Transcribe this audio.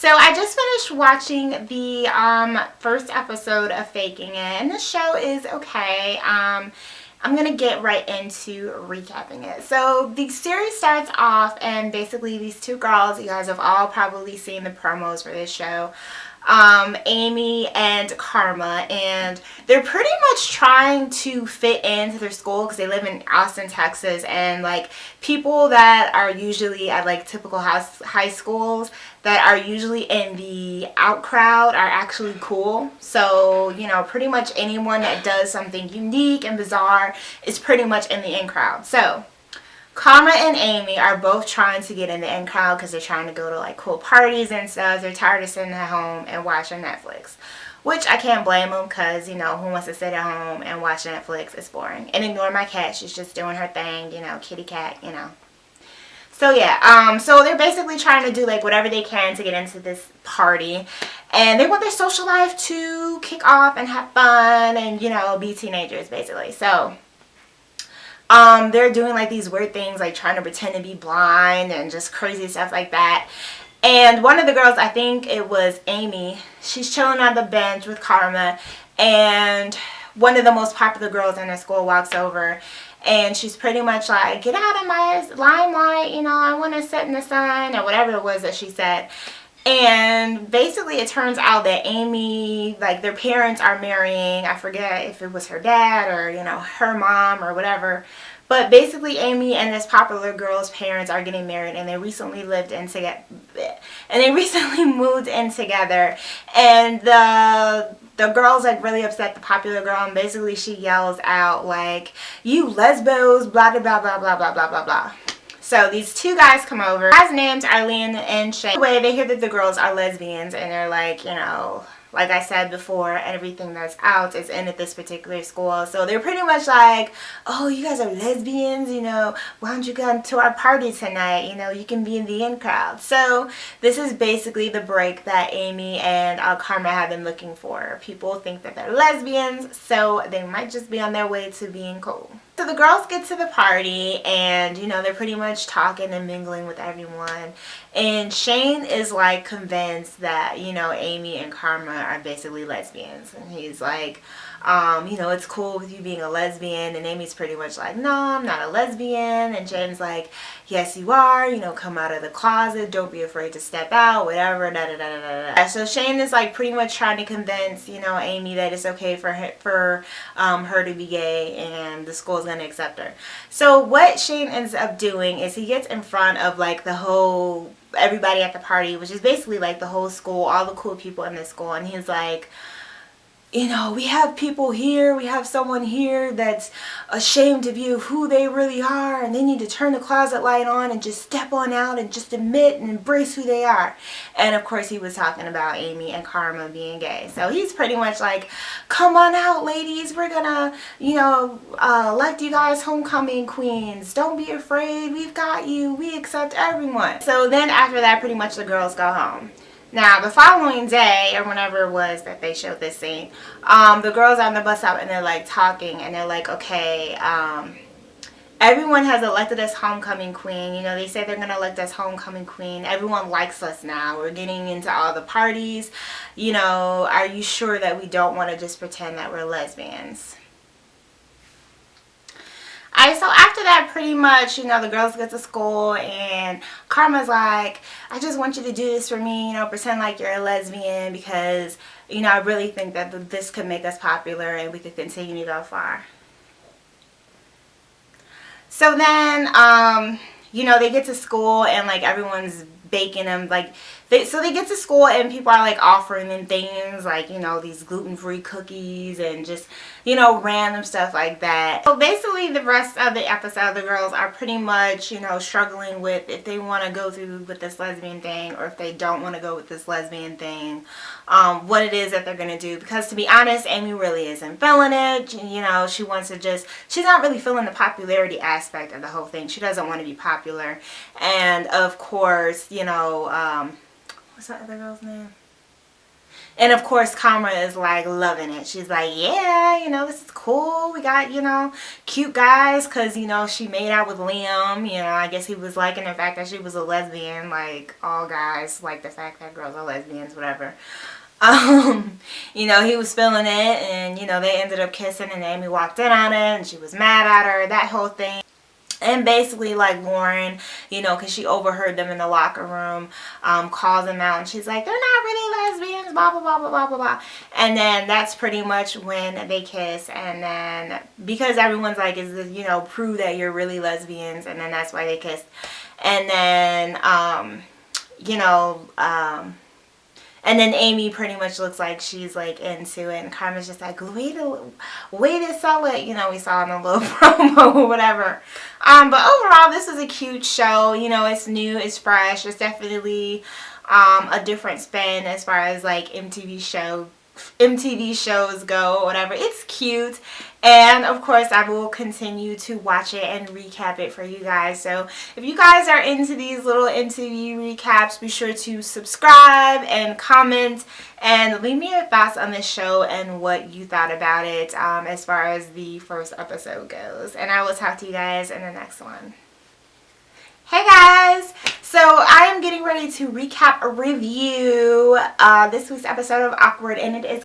So I just finished watching the first episode of Faking It, and the show is okay. I'm gonna get right into recapping it. So the series starts off, and basically these two girls, you guys have all probably seen the promos for this show, Amy and Karma, and they're pretty much trying to fit into their school because they live in Austin, Texas, and like people that are usually at like typical high schools that are usually in the out crowd are actually cool. So, you know, pretty much anyone that does something unique and bizarre is pretty much in the in crowd. So Karma and Amy are both trying to get in the in crowd because they're trying to go to like cool parties and stuff. They're tired of sitting at home and watching Netflix, which I can't blame them because, you know, who wants to sit at home and watch Netflix? It's boring. And ignore my cat. She's just doing her thing, you know, kitty cat, you know. So yeah, so they're basically trying to do like whatever they can to get into this party, and they want their social life to kick off and have fun and, you know, be teenagers basically. So they're doing like these weird things like trying to pretend to be blind and just crazy stuff like that. And one of the girls, I think it was Amy, she's chilling on the bench with Karma, and one of the most popular girls in her school walks over, and she's pretty much like, get out of my limelight, you know, I want to sit in the sun, or whatever it was that she said. And basically it turns out that Amy, like their parents are marrying, I forget if it was her dad or, you know, her mom or whatever. But basically Amy and this popular girl's parents are getting married, and they recently moved in together. And the girl's like really upset, the popular girl, and basically she yells out like, you lesbos, blah blah blah blah blah blah blah blah blah. So these two guys come over. The guys' names are Leon and Shane. Anyway, they hear that the girls are lesbians, and they're like, you know, like I said before, everything that's out is in at this particular school. So they're pretty much like, oh, you guys are lesbians, you know, why don't you come to our party tonight? You know, you can be in the in crowd. So this is basically the break that Amy and Karma have been looking for. People think that they're lesbians, so they might just be on their way to being cool. So the girls get to the party, and, you know, they're pretty much talking and mingling with everyone. And Shane is, like, convinced that, you know, Amy and Karma are basically lesbians. And he's like, you know, it's cool with you being a lesbian. And Amy's pretty much like, no, I'm not a lesbian. And Shane's like, yes, you are. You know, come out of the closet. Don't be afraid to step out. Whatever. Da da da da da. So Shane is, like, pretty much trying to convince, you know, Amy that it's okay for her to be gay, and the school's going to accept her. So what Shane ends up doing is he gets in front of like the whole everybody at the party, which is basically like the whole school, all the cool people in the school, and he's like, you know, we have people here, we have someone here that's ashamed of you, who they really are, and they need to turn the closet light on and just step on out and just admit and embrace who they are. And of course he was talking about Amy and Karma being gay. So he's pretty much like, come on out, ladies, we're gonna, you know, elect you guys homecoming queens. Don't be afraid, we've got you, we accept everyone. So then after that, pretty much the girls go home. Now, the following day, or whenever it was that they showed this scene, the girls are on the bus stop, and they're like talking, and they're like, okay, everyone has elected us homecoming queen. You know, they say they're going to elect us homecoming queen. Everyone likes us now. We're getting into all the parties. You know, are you sure that we don't want to just pretend that we're lesbians? So after that, pretty much, you know, the girls get to school, and Karma's like, I just want you to do this for me, you know, pretend like you're a lesbian, because, you know, I really think that this could make us popular and we could continue to go far. So then, you know, they get to school, and like everyone's baking them, like, so they get to school, and people are like offering them things like, you know, these gluten-free cookies and just, you know, random stuff like that. So basically the rest of the episode, the girls are pretty much, you know, struggling with if they want to go through with this lesbian thing, or if they don't want to go with this lesbian thing, what it is that they're going to do. Because to be honest, Amy really isn't feeling it. You know, she wants to just, she's not really feeling the popularity aspect of the whole thing. She doesn't want to be popular. And of course, you know, what's that other girl's name? And of course, Kamra is like loving it. She's like, yeah, you know, this is cool. We got, you know, cute guys. Because, you know, she made out with Liam. You know, I guess he was liking the fact that she was a lesbian. Like, all guys like the fact that girls are lesbians, whatever. You know, he was feeling it. And, you know, they ended up kissing. And Amy walked in on it. And she was mad at her. That whole thing. And basically, like, Lauren, you know, because she overheard them in the locker room, calls them out. And she's like, they're not really lesbians, blah, blah, blah, blah, blah, blah, blah. And then that's pretty much when they kiss. And then, because everyone's like, is this, you know, prove that you're really lesbians. And then that's why they kissed. And then, you know, and then Amy pretty much looks like she's like into it. And Carmen's just like, way to sell it. You know, we saw in the little promo or whatever. But overall, this is a cute show. You know, it's new, it's fresh. It's definitely a different spin as far as like MTV shows go or whatever. It's cute. And of course, I will continue to watch it and recap it for you guys. So if you guys are into these little MTV recaps, be sure to subscribe and comment and leave me your thoughts on this show and what you thought about it as far as the first episode goes. And I will talk to you guys in the next one. Hey guys! So I am getting ready to recap a review this week's episode of Awkward, and it is